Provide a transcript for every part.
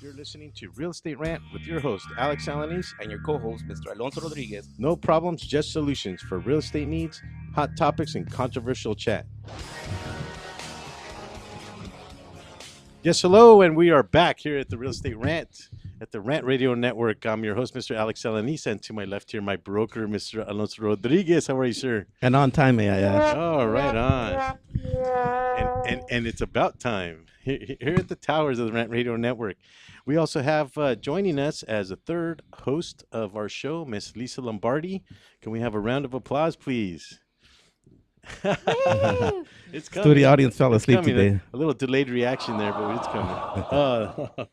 You're listening to Real Estate Rant with your host, Alex Alanis. And your co-host, Mr. Alonso Rodriguez. No problems, just solutions for real estate needs, hot topics, and controversial chat. Yes, hello, and we are back here at the Real Estate Rant at the Rant Radio Network. I'm your host, Mr. Alex Alanis, and to my left here, my broker, Mr. Alonso Rodriguez. How are you, sir? And on time, may I ask? Oh, right on. And it's about time here at the towers of the Rant Radio Network. We also have joining us as a third host of our show, Miss Lisa Lombardi. Can we have a round of applause, please? It's coming. Studio audience fell asleep today. A little delayed reaction there, but it's coming.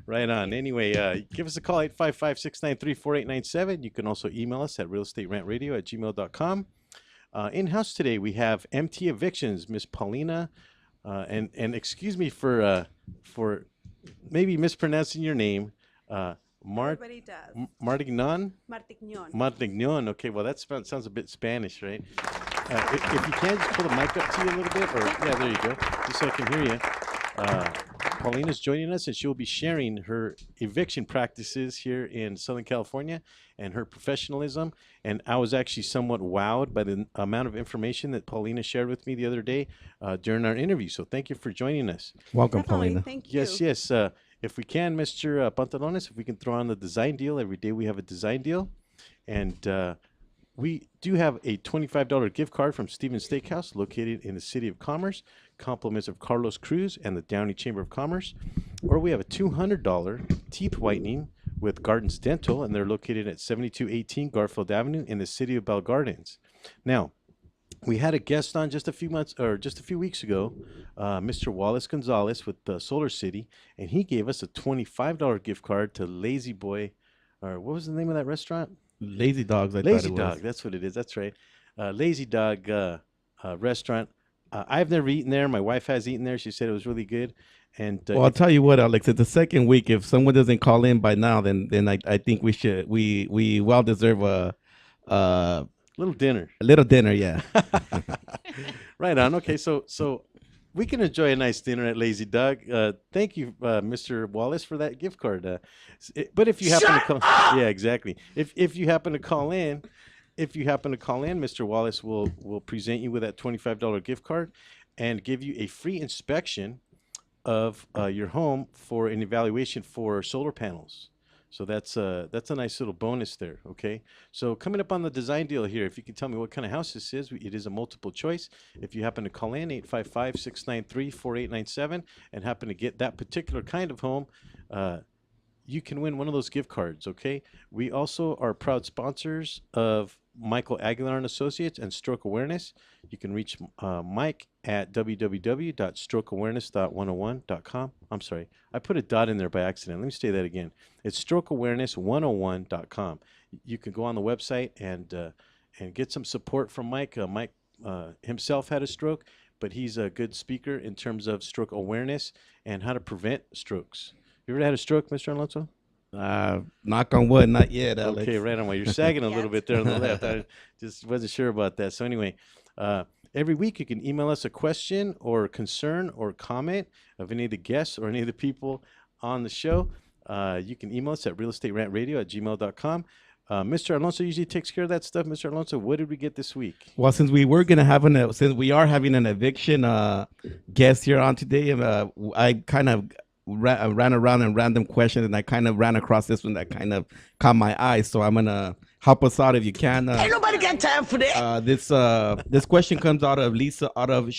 Right on. Anyway, give us a call, 855-693-4897. You can also email us at realestaterantradio@gmail.com. In-house today, we have MT Evictions, Miss Paulina, and excuse me for maybe mispronouncing your name, Everybody does. Martignon? Martignon. Martignon. Okay, well, that sounds a bit Spanish, right? If you can, just pull the mic up to you a little bit. Or yeah, there you go. Just so I can hear you. Paulina's joining us, and she will be sharing her eviction practices here in Southern California and her professionalism. And I was actually somewhat wowed by the amount of information that Paulina shared with me the other day during our interview. So thank you for joining us. Welcome, Definitely. Paulina. Thank you. Yes. If we can, Mr. Pantalones, if we can throw on the design deal. Every day we have a design deal. And we do have a $25 gift card from Stevens Steakhouse located in the City of Commerce, compliments of Carlos Cruz and the Downey Chamber of Commerce. Or we have a $200 teeth whitening with Gardens Dental, and they're located at 7218 Garfield Avenue in the City of Bell Gardens. Now, we had a guest on just a few weeks ago, Mr. Wallace Gonzalez with Solar City, and he gave us a $25 gift card to Lazy Boy, or what was the name of that restaurant? Lazy Dogs, I Lazy thought it Dog, was. that's what it is. That's right. Lazy Dog restaurant. I've never eaten there. My wife has eaten there. She said it was really good. And Well, I'll tell you what, Alex. It's the second week. If someone doesn't call in by now, then I think we well deserve a little dinner. little dinner. Yeah. Right on. Okay, so we can enjoy a nice dinner at Lazy Dog. Thank you, Mr. Wallace, for that gift card. But if you happen to call, yeah, exactly. If you happen to call in, Mr. Wallace will present you with that $25 gift card and give you a free inspection of your home for an evaluation for solar panels. So that's a nice little bonus there, okay? So coming up on the design deal here, if you can tell me what kind of house this is, it is a multiple choice. If you happen to call in, 855-693-4897, and happen to get that particular kind of home, you can win one of those gift cards, okay? We also are proud sponsors of Michael Aguilar and Associates and Stroke Awareness. You can reach Mike at www.strokeawareness.101.com. I'm sorry, I put a dot in there by accident. Let me say that again. It's strokeawareness101.com. You can go on the website and get some support from Mike. Mike himself had a stroke, but he's a good speaker in terms of stroke awareness and how to prevent strokes. You ever had a stroke, Mr. Alonso? Knock on wood, not yet, Alex. Okay, right on. Well, you're sagging a little bit there on the left. I just wasn't sure about that. So anyway, every week you can email us a question or concern or comment of any of the guests or any of the people on the show. You can email us at realestaterantradio@gmail.com. Mr. Alonso usually takes care of that stuff. Mr. Alonso, what did we get this week? Well, since we are having an eviction guest here on today, I kind of ran around and random questions, and I kind of ran across this one that kind of caught my eye. So I'm gonna help us out if you can. Ain't nobody got time for that. This question comes out of Lisa out of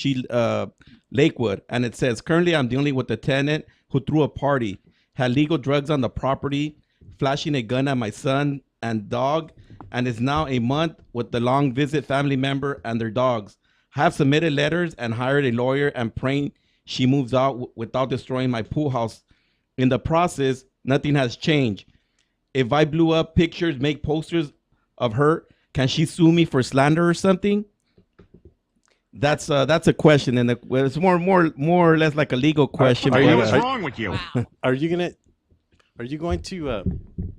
Lakewood, and it says, currently I'm dealing with a tenant who threw a party, had legal drugs on the property, flashing a gun at my son and dog, and is now a month with the long visit family member and their dogs. Have submitted letters and hired a lawyer and praying she moves out without destroying my pool house. In the process, nothing has changed. If I blew up pictures, make posters of her, can she sue me for slander or something? That's a question, and it's more or less like a legal question. What's wrong with you? Are you going to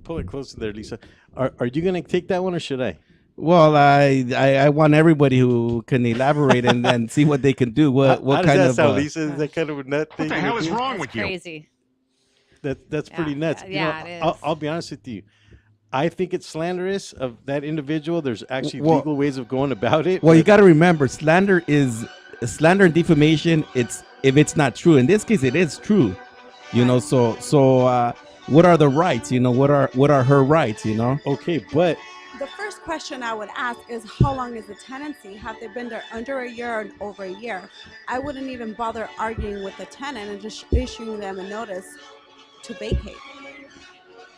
pull it closer there, Lisa? Are you going to take that one, or should I? Well, I want everybody who can elaborate and see what they can do. What how kind does of that sound, Lisa? Is that kind of a nut thing? What the hell is wrong That's with you? crazy. That's pretty nuts. Yeah, it is. I'll be honest with you. I think it's slanderous of that individual. There's actually Well- legal ways of going about it. Well, you but- got to remember, slander and defamation. It's if it's not true. In this case, it is true. You know, so what are the rights? You know, what are her rights? You know. Okay, but The first question I would ask is how long is the tenancy? Have they been there under a year or over a year? I wouldn't even bother arguing with the tenant and just issuing them a notice to vacate.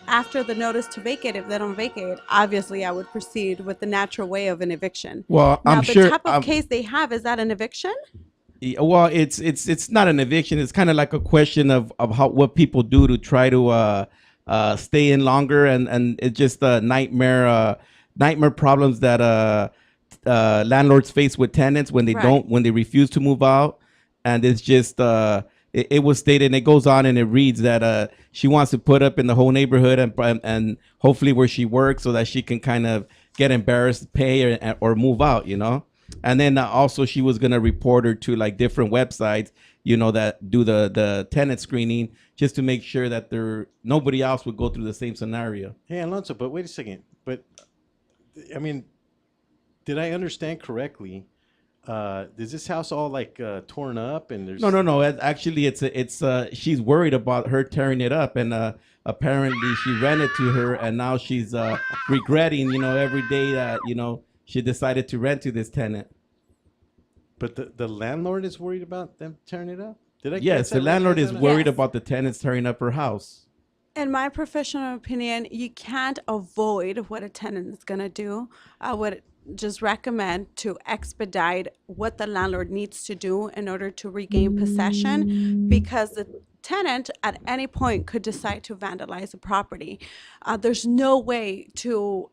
After the notice to vacate, if they don't vacate, obviously I would proceed with the natural way of an eviction. Well, Now, I'm the sure. type of case they have, is that an eviction? Well, it's not an eviction. It's kind of like a question of what people do to try to stay in longer, and it's just a nightmare problems that landlords face with tenants when they Right. when they refuse to move out, and it's just it was stated, and it goes on and it reads that she wants to put up in the whole neighborhood and hopefully where she works so that she can kind of get embarrassed, pay or move out, you know. And then also she was gonna report her to like different websites, you know, that do the tenant screening just to make sure that nobody else would go through the same scenario. hey, Alonso, but wait a second. But I mean, did I understand correctly? Is this house all like torn up and there's No. Actually, it's she's worried about her tearing it up, and apparently she rented to her, and now she's regretting, you know, every day that she decided to rent to this tenant. But the landlord is worried about them tearing it up? Did I Yes, catch the that right? landlord is worried Yes. about the tenants tearing up her house. In my professional opinion, you can't avoid what a tenant is going to do. I would just recommend to expedite what the landlord needs to do in order to regain possession, because the tenant at any point could decide to vandalize the property. There's no way to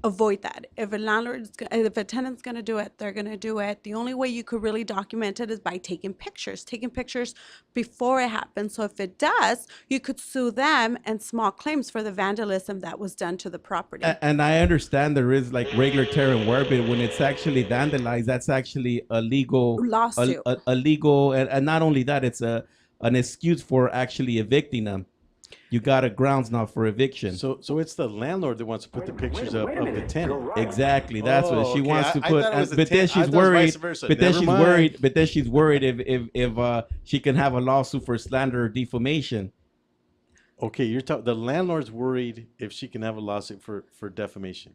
avoid that. If if a tenant's going to do it, they're going to do it. The only way you could really document it is by taking pictures before it happens. So if it does, you could sue them and small claims for the vandalism that was done to the property. And I understand there is like regular tear and wear, but when it's actually vandalized, that's actually a legal Lawsuit. a legal, and not only that, it's an excuse for actually evicting them. You got a grounds now for eviction. So it's the landlord that wants to put the pictures up of the tenant. Exactly, that's what she okay. wants to I put. thought it was the But then tenant. I she's thought it was worried. vice versa. But then Never she's mind. worried. But then she's worried if she can have a lawsuit for slander or defamation. Okay, you're talking. The landlord's worried if she can have a lawsuit for defamation.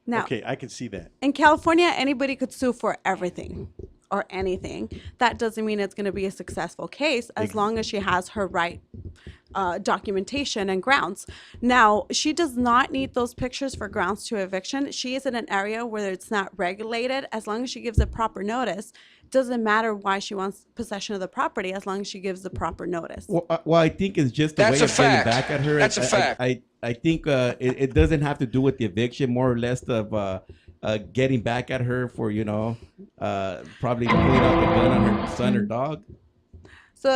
Now, Okay, I can see that. in California, anybody could sue for everything or anything. That doesn't mean it's going to be a successful case as long as she has her right documentation and grounds. Now, she does not need those pictures for grounds to eviction. She is in an area where it's not regulated. As long as she gives a proper notice, doesn't matter why she wants possession of the property as long as she gives the proper notice. Well, I think it's just a That's way a of getting fact. back at her. That's a fact. I think it doesn't have to do with the eviction, more or less of getting back at her for probably pulling out the gun on her son or dog. So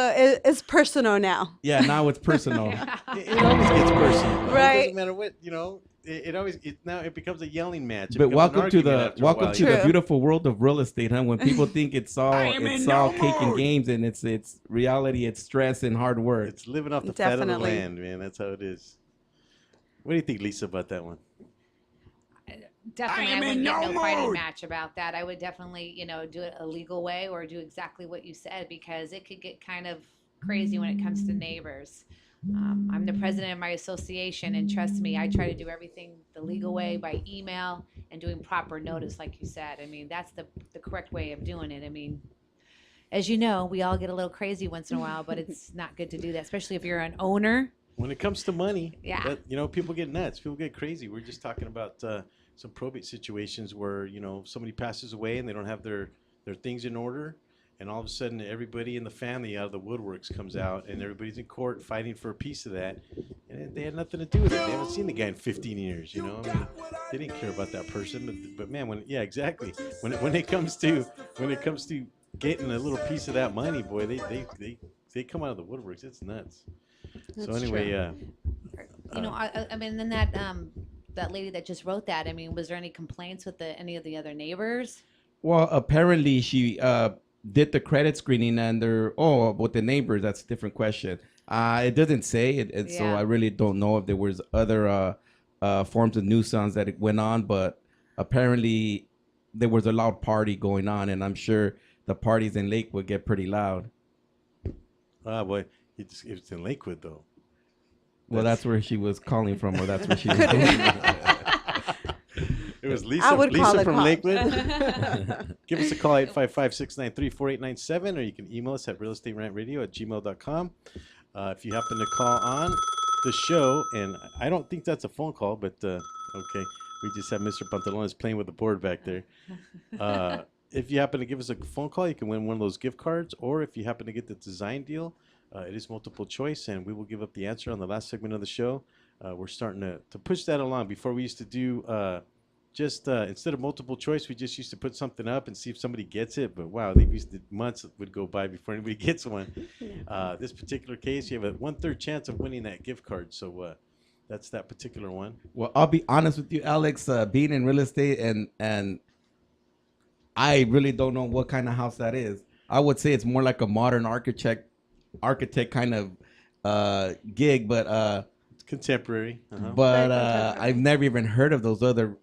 it's personal now. Yeah, now it's personal. It always gets personal. It Right. doesn't matter what now it becomes a yelling match. It But becomes an welcome to argument the after a while. True. beautiful world of real estate, huh? When people think it's all cake and games, and it's reality, it's stress and hard work. It's living off the fat of the Definitely. land, man. That's how it is. What do you think, Lisa, about that one? Definitely, I wouldn't get no fighting match about that. I would definitely, do it a legal way or do exactly what you said, because it could get kind of crazy when it comes to neighbors. I'm the president of my association, and trust me, I try to do everything the legal way by email and doing proper notice, like you said. I mean, that's the correct way of doing it. I mean, as you know, we all get a little crazy once in a while, but it's not good to do that, especially if you're an owner. When it comes to money, Yeah. people get nuts. People get crazy. We're just talking about some probate situations where somebody passes away and they don't have their things in order, and all of a sudden everybody in the family out of the woodworks comes out, and everybody's in court fighting for a piece of that, and they had nothing to do with it. They haven't seen the guy in 15 years. I mean, they didn't care about that person. But man, when it comes to getting a little piece of that money, boy, they come out of the woodworks. It's nuts. So That's anyway, I mean, then that lady that just wrote that, I mean, was there any complaints with any of the other neighbors? Well, apparently she did the credit screening, and with the neighbors, that's a different question. It doesn't say it, so Yeah. I really don't know if there was other forms of nuisance that it went on, but apparently there was a loud party going on, and I'm sure the parties in Lakewood get pretty loud. Ah, boy, it's in Lakewood though. Well, that's where she was calling from, or that's where she was It going. was I Lisa, would call Lisa the from cops. Lakewood. Give us a call, 855-693-4897, or you can email us at realestaterantradio@gmail.com. If you happen to call on the show, and I don't think that's a phone call, but okay, we just have Mr. Pantalones playing with the board back there. If you happen to give us a phone call, you can win one of those gift cards, or if you happen to get the design deal, it is multiple choice, and we will give up the answer on the last segment of the show. We're starting to push that along. Before, we used to do instead of multiple choice, we just used to put something up and see if somebody gets it. But wow, months would go by before anybody gets one. This particular case, you have a 1/3 chance of winning that gift card. So that's that particular one. Well, I'll be honest with you, Alex. Being in real estate, and I really don't know what kind of house that is. I would say it's more like a modern architect kind of gig, but It's contemporary. but I've never even heard of those other.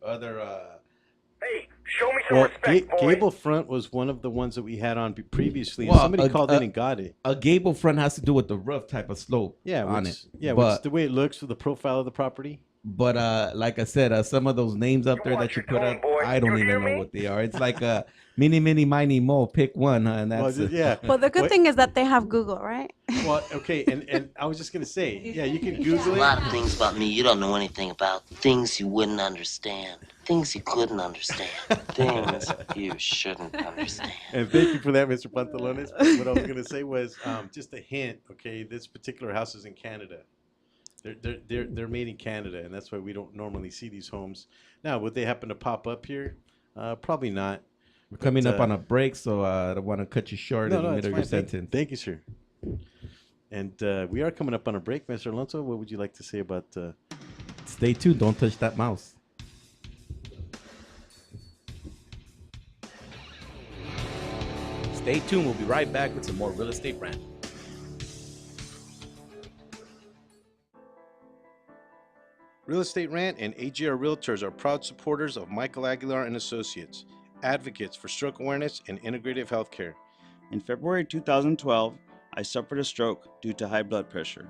Hey, show me some Well, respect, boy. Gable Front was one of the ones that we had on previously. And Well, somebody called in and got it. A gable front has to do with the roof type of slope. Yeah, on which, it. yeah, but which the way it looks with the profile of the property. But like I said, some of those names up You there watch that you your put tone, up, boy. I don't You hear even know me? what they are. It's like a mini, miny, mo. Pick one, huh? And Well, that's yeah. Well, the good What- thing is that they have Google, right? Well, okay, and I was just gonna say, yeah, you can There's Google a it. lot of things about me you don't know anything about. Things you wouldn't understand. Things you couldn't understand. Things you shouldn't understand. And thank you for that, Mr. Pantalones. What I was going to say was just a hint. Okay, this particular house is in Canada. They're made in Canada, and that's why we don't normally see these homes. Now, would they happen to pop up here? Probably not. We're coming up But, on a break, so I don't want to cut you short in the it's middle of your fine. sentence. Thank you, sir. And we are coming up on a break, Mr. Alonso. What would you like to say about? Stay tuned. Don't touch that mouse. Stay tuned. We'll be right back with some more real estate rant. Real Estate Rant and AGR Realtors are proud supporters of Michael Aguilar and Associates, advocates for stroke awareness and integrative healthcare. In February 2012, I suffered a stroke due to high blood pressure.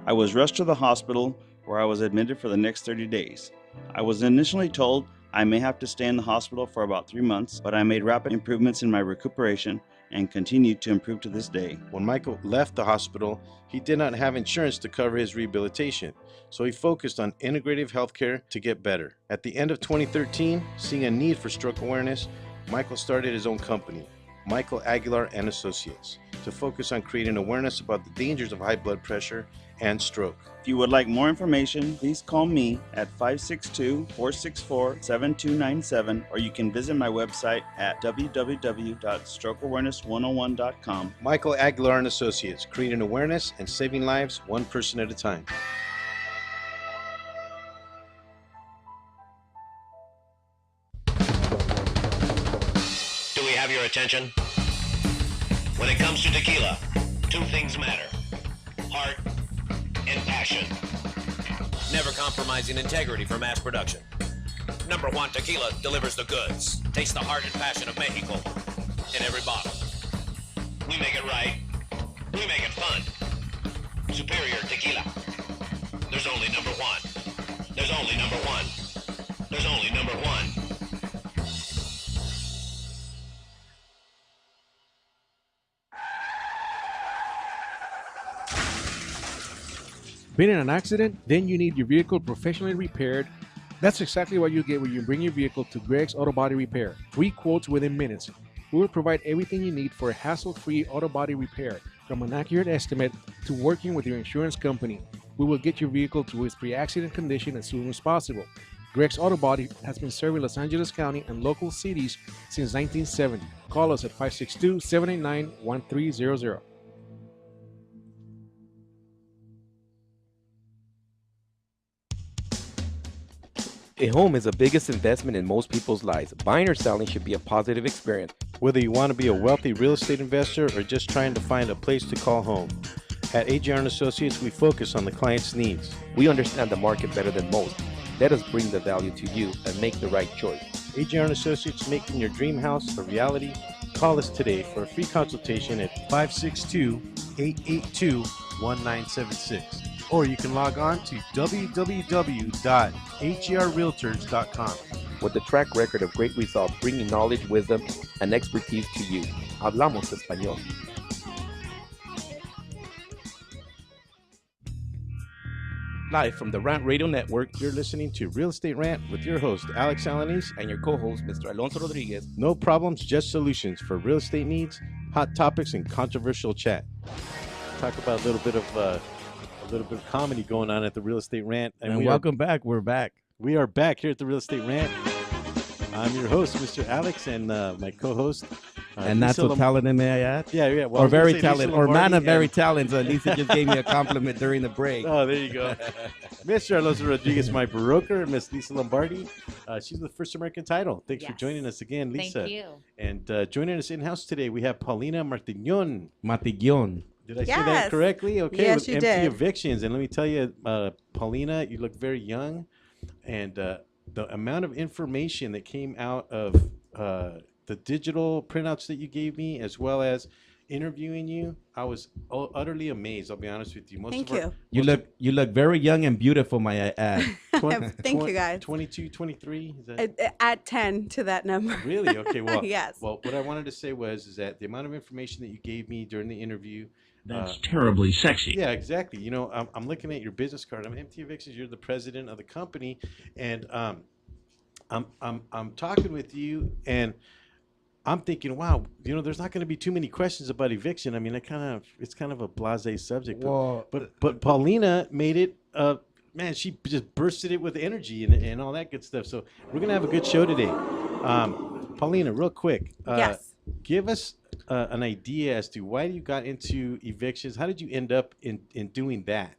I was rushed to the hospital where I was admitted for the next 30 days. I was initially told I may have to stay in the hospital for about 3 months, but I made rapid improvements in my recuperation and continued to improve to this day. When Michael left the hospital, he did not have insurance to cover his rehabilitation, so he focused on integrative healthcare to get better. At the end of 2013, seeing a need for stroke awareness, Michael started his own company, Michael Aguilar and Associates, to focus on creating awareness about the dangers of high blood pressure and stroke. If you would like more information, please call me at 562-464-7297, or you can visit my website at www.strokeawareness101.com. Michael Aguilar and Associates, creating awareness and saving lives one person at a time. Do we have your attention? When it comes to tequila, two things matter: heart and passion. Never compromising integrity for mass production. Number one Tequila delivers the goods. Taste the heart and passion of Mexico in every bottle. We make it right. We make it fun. Superior Tequila. There's only number one. There's only number one. There's only number one. Been in an accident? Then you need your vehicle professionally repaired. That's exactly what you get when you bring your vehicle to Greg's Auto Body Repair. 3 quotes within minutes. We will provide everything you need for a hassle-free auto body repair, from an accurate estimate to working with your insurance company. We will get your vehicle to its pre-accident condition as soon as possible. Greg's Auto Body has been serving Los Angeles County and local cities since 1970. Call us at 562-789-1300. A home is the biggest investment in most people's lives. Buying or selling should be a positive experience. Whether you want to be a wealthy real estate investor or just trying to find a place to call home, At AJR and Associates, we focus on the client's needs. We understand the market better than most. Let us bring the value to you and make the right choice. AJR and Associates, making your dream house a reality. Call us today for a free consultation at 562-882-1976. Or you can log on to www.hrrealtors.com. With a track record of great results, bringing knowledge, wisdom, and expertise to you. Hablamos español. Live from the Rant Radio Network, You're listening to Real Estate Rant with your host, Alex Alanis. and your co-host, Mr. Alonso Rodriguez. No problems, just solutions for real estate needs, hot topics, and controversial chat. Talk about a little bit of comedy going on at the Real Estate Rant, And welcome back. We're back. We are back here at the Real Estate Rant. I'm your host, Mr. Alex, and my co-host. And not so talented, may I add? Yeah. Well, Or very talented, or man of very talented. Lisa just gave me a compliment during the break. Oh, there you go. Mr. Alonso Rodriguez, my broker, Miss Lisa Lombardi. She's the first American title. Thanks for Yes. joining us again, Lisa. Thank you. And joining us in-house today, we have Paulina Martiñón. Matillon. Did I say Yes. that correctly? Okay, Yes, with you empty did. evictions. And let me tell you, Paulina, you look very young. And the amount of information that came out of the digital printouts that you gave me, as well as interviewing you, I was utterly amazed. I'll be honest with you. Thank you. You look very young and beautiful, may I add. Thank you, guys. 22, 23? Is that Add 10 to that number. really? Okay, well, Yes. Well, what I wanted to say is that the amount of information that you gave me during the interview, That's terribly sexy. yeah, exactly. You know, I'm looking at your business card. I'm Empty Evictions. You're the president of the company, and I'm talking with you, and I'm thinking, wow, you know, there's not going to be too many questions about eviction. I mean, it's kind of a blasé subject. Well, But Paulina made it. Man, she just bursted it with energy and all that good stuff. So we're gonna have a good show today. Paulina, real quick. Yes. Give us an idea as to why you got into evictions. How did you end up in doing that?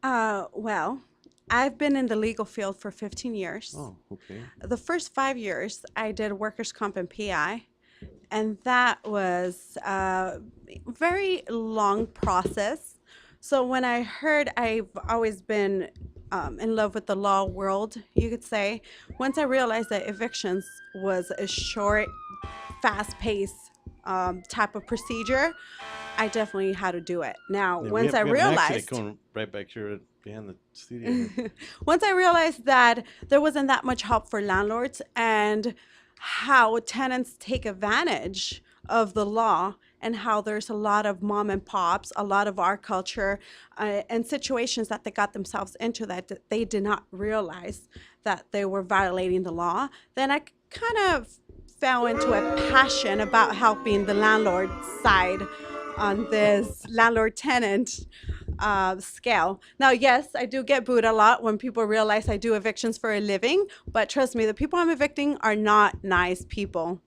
Well, I've been in the legal field for 15 years. Oh, okay. The first 5 years, I did workers' comp and PI, and that was a very long process. So when I heard, I've always been in love with the law world, you could say. Once I realized that evictions was a short, fast-paced type of procedure, I definitely had to do it. Now, Yeah, once I we have an accident realized, going right back here behind the studio. once I realized that there wasn't that much help for landlords and how tenants take advantage of the law, and how there's a lot of mom and pops, a lot of our culture, and situations that they got themselves into that they did not realize that they were violating the law, then I kind of fell into a passion about helping the landlord side on this landlord-tenant scale. Now, yes, I do get booed a lot when people realize I do evictions for a living, but trust me, the people I'm evicting are not nice people.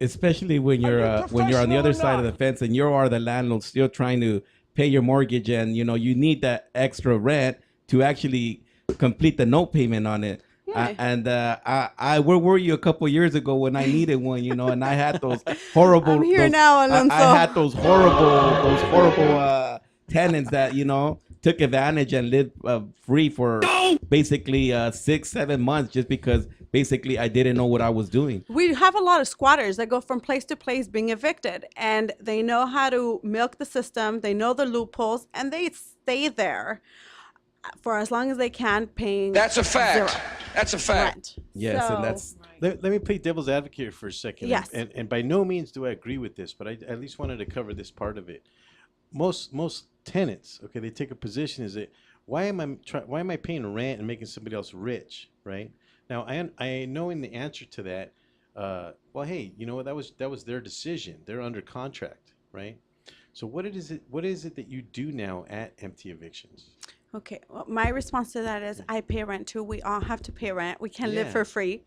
especially when you're on the other side of the fence and you are the landlord still trying to pay your mortgage, and you know you need that extra rent to actually complete the note payment on it. Yeah. Where were you a couple years ago when I needed one? You know, and I had those horrible. I'm here now, Alonso. I had those horrible tenants that took advantage and lived free for basically 6-7 months just because basically I didn't know what I was doing. We have a lot of squatters that go from place to place being evicted, and they know how to milk the system. They know the loopholes, and they stay there for as long as they can, paying. That's a fact. zero That's a fact. rent. Yes, So- and that's Let me play devil's advocate here for a second. Yes. And by no means do I agree with this, but I at least wanted to cover this part of it. Most tenants, okay, they take a position is that why am I paying rent and making somebody else rich, right? Now I know in the answer to that, well, hey, you know what, that was their decision. They're under contract, right? So what is it that you do now at Empty Evictions? Okay, well, my response to that is I pay rent too. We all have to pay rent. We can't live Yeah. for free.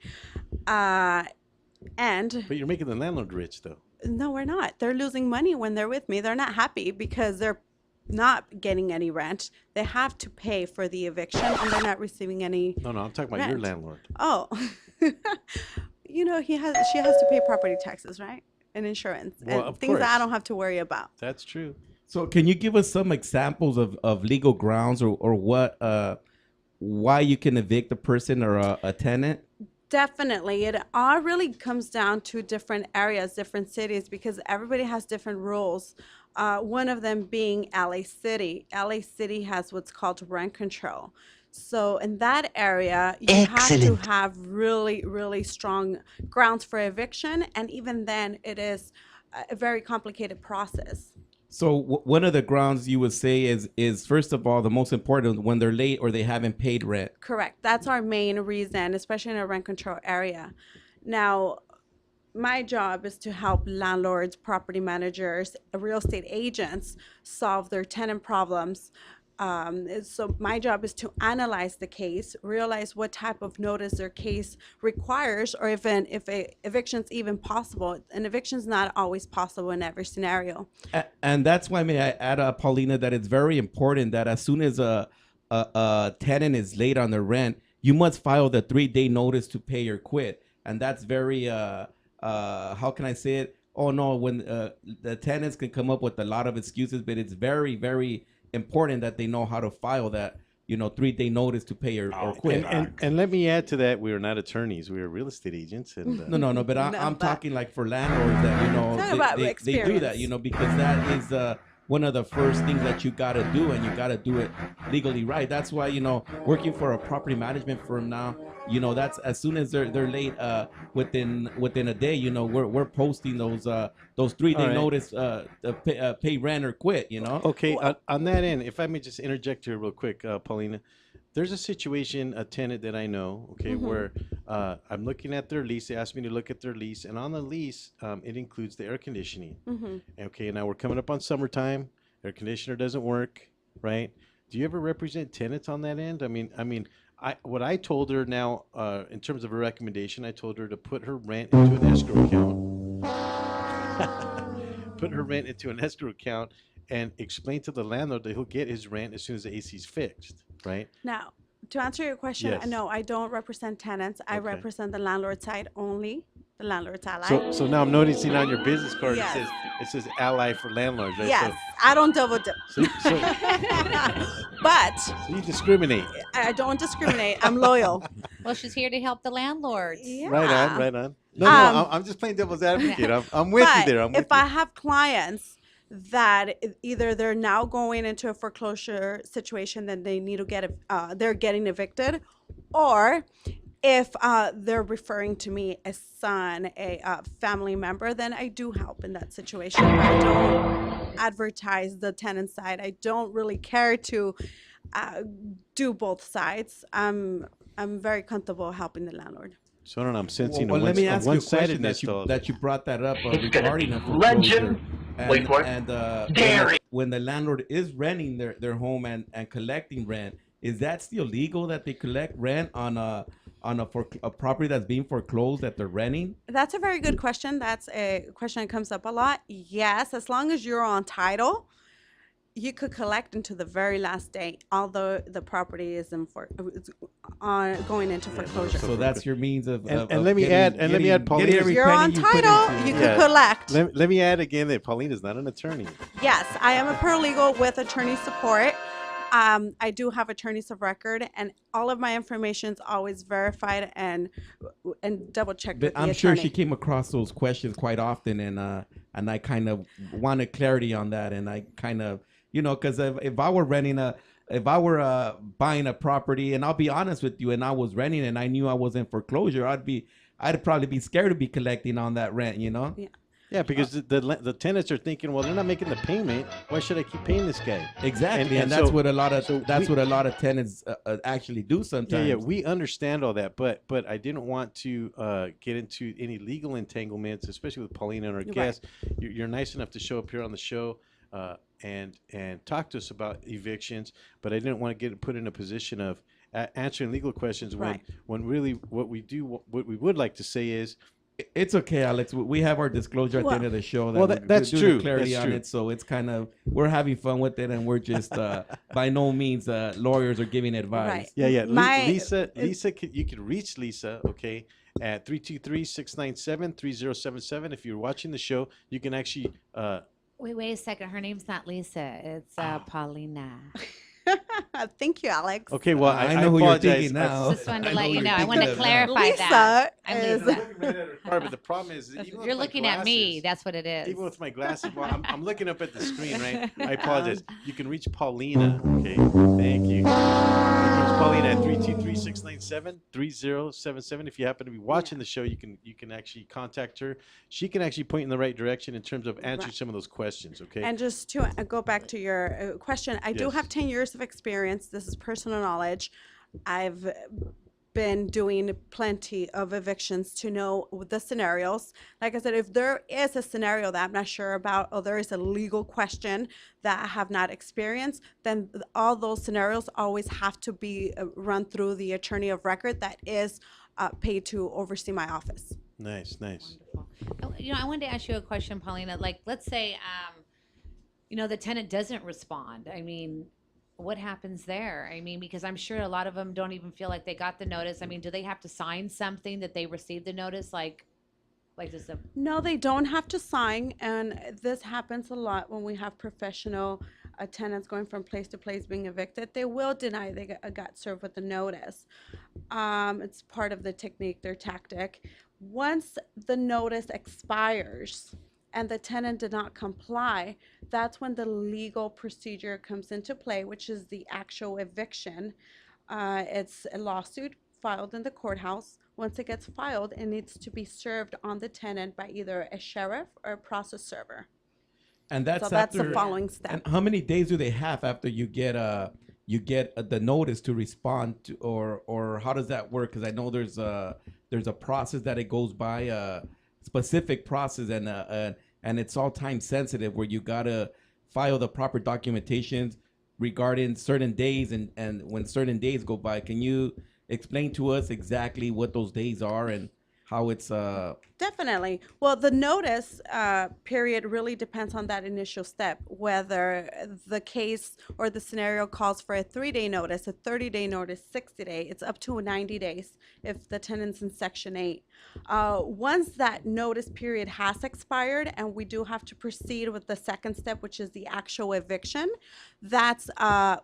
And But you're making the landlord rich, though. no, we're not. They're losing money when they're with me. They're not happy because they're not getting any rent. They have to pay for the eviction, and they're not receiving any. No, I'm talking about your Rent. landlord. Oh, she has to pay property taxes, right? And insurance, Well, and of things that I course. don't have to worry about. That's true. So can you give us some examples of legal grounds or what why you can evict a person or a tenant? Definitely. It all really comes down to different areas, different cities, because everybody has different rules. One of them being LA City. LA City has what's called rent control. So in that area, you have to have really, really strong grounds for eviction. And even then, it is a very complicated process. So one of the grounds you would say is first of all the most important when they're late or they haven't paid rent. Correct. That's our main reason, especially in a rent control area. Now, my job is to help landlords, property managers, real estate agents solve their tenant problems. So my job is to analyze the case, realize what type of notice their case requires, or if a eviction's even possible. An eviction's not always possible in every scenario. And that's why may I add, Paulina, that it's very important that as soon as a tenant is late on the rent, you must file the 3-day notice to pay or quit. And that's very how can I say it? Oh no, when the tenants can come up with a lot of excuses, but it's very, very important that they know how to file that, 3-day notice to pay or quit. And let me add to that, we are not attorneys, we are real estate agents. And No, but I'm talking like for landlords that, they do that, because that is one of the first things that you got to do, and you got to do it legally right. That's why, working for a property management firm now, that's as soon as they're late, within a day, we're posting those 3-day notice, pay rent or quit, Okay, on that end, if I may just interject here real quick, Paulina, there's a situation, a tenant that I know, okay, where I'm looking at their lease. They asked me to look at their lease, and on the lease, it includes the air conditioning. Okay, now we're coming up on summertime. Air conditioner doesn't work, right? Do you ever represent tenants on that end? I mean, what I told her now, in terms of a recommendation, I told her to put her rent into an escrow account. Put her rent into an escrow account and explain to the landlord that he'll get his rent as soon as the AC is fixed, right? Now, to answer your question, Yes. no, I don't represent tenants. I Okay. represent the landlord side only, the landlord's ally. So now I'm noticing on your business card Yes. it says ally for landlords, right? Yes, I don't double dip. So But you discriminate. I don't discriminate. I'm loyal. Well, she's here to help the landlords. Yeah. Right on. No, I'm just playing devil's advocate. I'm with you there. I'm with If I you. have clients that either they're now going into a foreclosure situation, then they need to they're getting evicted, or if they're referring to me a son, a family member, then I do help in that situation. I don't advertise the tenant side. I don't really care to do both sides. I'm very comfortable helping the landlord. So I don't know. I'm sensing Well, let me ask you a question one-sidedness. that you brought that up regarding a foreclosure. Legend. Wait for it. And Dairy. when the landlord is renting their home and collecting rent, is that still legal that they collect rent on a property that's being foreclosed that they're renting? That's a very good question. That's a question that comes up a lot. Yes, as long as you're on title, you could collect into the very last day, although the property is going into foreclosure. So that's your means of let me add, Paulina, If you're on title, you can collect. Let me add again that Paulina's not an attorney. Yes, I am a paralegal with attorney support. I do have attorneys of record, and all of my information is always verified and double checked with But the I'm sure attorney. she came across those questions quite often, and I kind of wanted clarity on that, and I kind of, because if I were buying a property, and I'll be honest with you, and I was renting and I knew I was in foreclosure, I'd probably be scared to be collecting on that rent, Yeah. Yeah, because the tenants are thinking, well, they're not making the payment. Why should I keep paying this guy? Exactly, and so- that's what a lot of we- what a lot of tenants actually do sometimes. Yeah, we understand all that, but I didn't want to get into any legal entanglements, especially with Paulina and our guests. You're nice enough to show up here on the show and talk to us about evictions, but I didn't want to get put in a position of answering legal questions when really what we would like to say is. It's okay, Alex. We have our disclosure at the end of the show. That's we do true. The clarity That's on true. it, so it's kind of we're having fun with it, and we're just by no means lawyers are giving advice. Right. Yeah. My- Lisa, you can reach Lisa, okay, at 323-697-3077. If you're watching the show, you can actually Wait a second. Her name's not Lisa. It's Paulina. Thank you, Alex. Okay, well, I know who you're apologize. thinking now. Just wanted to I let know you who know. you're I want to thinking of now. clarify Lisa that. I'm is- Lisa. Right at her car, but the problem is, even with You're my looking at me. glasses- That's what it is. Even with my glasses, well, I'm looking up at the screen, right? I apologize. You can reach Paulina. Okay, thank you. You can reach Paulina at 323-697-3077. If you happen to be watching the show, you can actually contact her. She can actually point in the right direction in terms of answering some of those questions. Okay. And just to go back to your question, I do Yes. have 10 years of experience. This is personal knowledge. I've been doing plenty of evictions to know the scenarios. Like I said, if there is a scenario that I'm not sure about, or there is a legal question that I have not experienced, then all those scenarios always have to be run through the attorney of record that is paid to oversee my office. Nice. Wonderful. I wanted to ask you a question, Paulina. Like, let's say, the tenant doesn't respond. I mean, what happens there? I mean, because I'm sure a lot of them don't even feel like they got the notice. I mean, do they have to sign something that they received the notice? Like this? No, they don't have to sign, and this happens a lot when we have professional tenants going from place to place being evicted. They will deny they got served with a notice. It's part of the technique, their tactic. Once the notice expires and the tenant did not comply, that's when the legal procedure comes into play, which is the actual eviction. It's a lawsuit filed in the courthouse. Once it gets filed, it needs to be served on the tenant by either a sheriff or a process server. And that's So that's the after- following step. And how many days do they have after you get the notice to respond to, or how does that work? Because I know there's a process that it goes by, a specific process, and it's all time sensitive where you gotta file the proper documentations regarding certain days, and when certain days go by, can you explain to us exactly what those days are and how it's Definitely. Well, the notice period really depends on that initial step, whether the case or the scenario calls for a 3-day notice, a 30-day notice, 60-day. It's up to 90 days if the tenant's in Section 8. Once that notice period has expired and we do have to proceed with the second step, which is the actual eviction, that's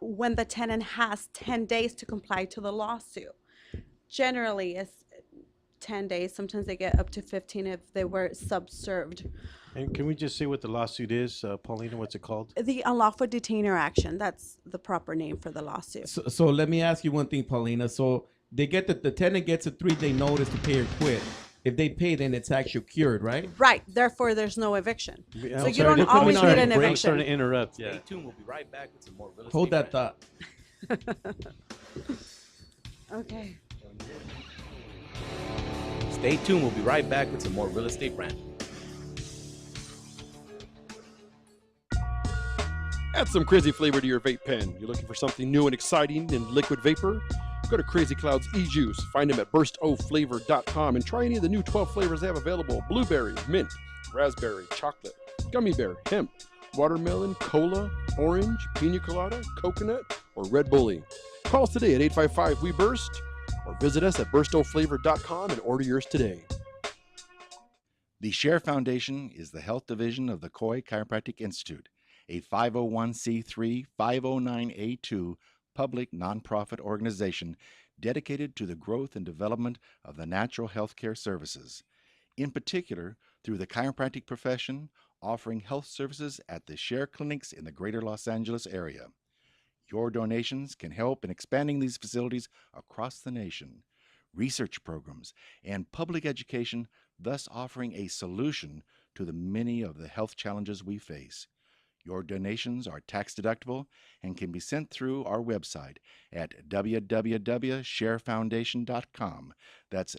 when the tenant has 10 days to comply to the lawsuit. Generally, it's 10 days. Sometimes they get up to 15 if they were subserved. And can we just say what the lawsuit is, Paulina? What's it called? The unlawful detainer action. That's the proper name for the lawsuit. so let me ask you one thing, Paulina. So they get the tenant gets a 3-day notice to pay or quit. If they pay, then it's actually cured, right? Right. Therefore, there's no eviction. I'm So you sorry don't to- always I'm sorry need an to break- eviction. Sorry to interrupt. Yeah. Stay tuned. We'll be right back with some more real estate. Hold that thought. Okay. Stay tuned. We'll be right back with some more real estate rant. Add some crazy flavor to your vape pen. You're looking for something new and exciting in liquid vapor? Go to Crazy Cloud's e-juice. Find them at burstoflavor.com and try any of the new 12 flavors they have available: blueberry, mint, raspberry, chocolate, gummy bear, hemp, watermelon, cola, orange, pina colada, coconut, or Red Bully. Call us today at 855-WE-BURST or visit us at burstoflavor.com and order yours today. The Share Foundation is the health division of the Coy Chiropractic Institute, a 501c3 509A2 public nonprofit organization dedicated to the growth and development of the natural health care services, in particular through the chiropractic profession, offering health services at the Share clinics in the greater Los Angeles area. Your donations can help in expanding these facilities across the nation, research programs, and public education, thus offering a solution to the many of the health challenges we face. Your donations are tax deductible and can be sent through our website at www.sharefoundation.com. That's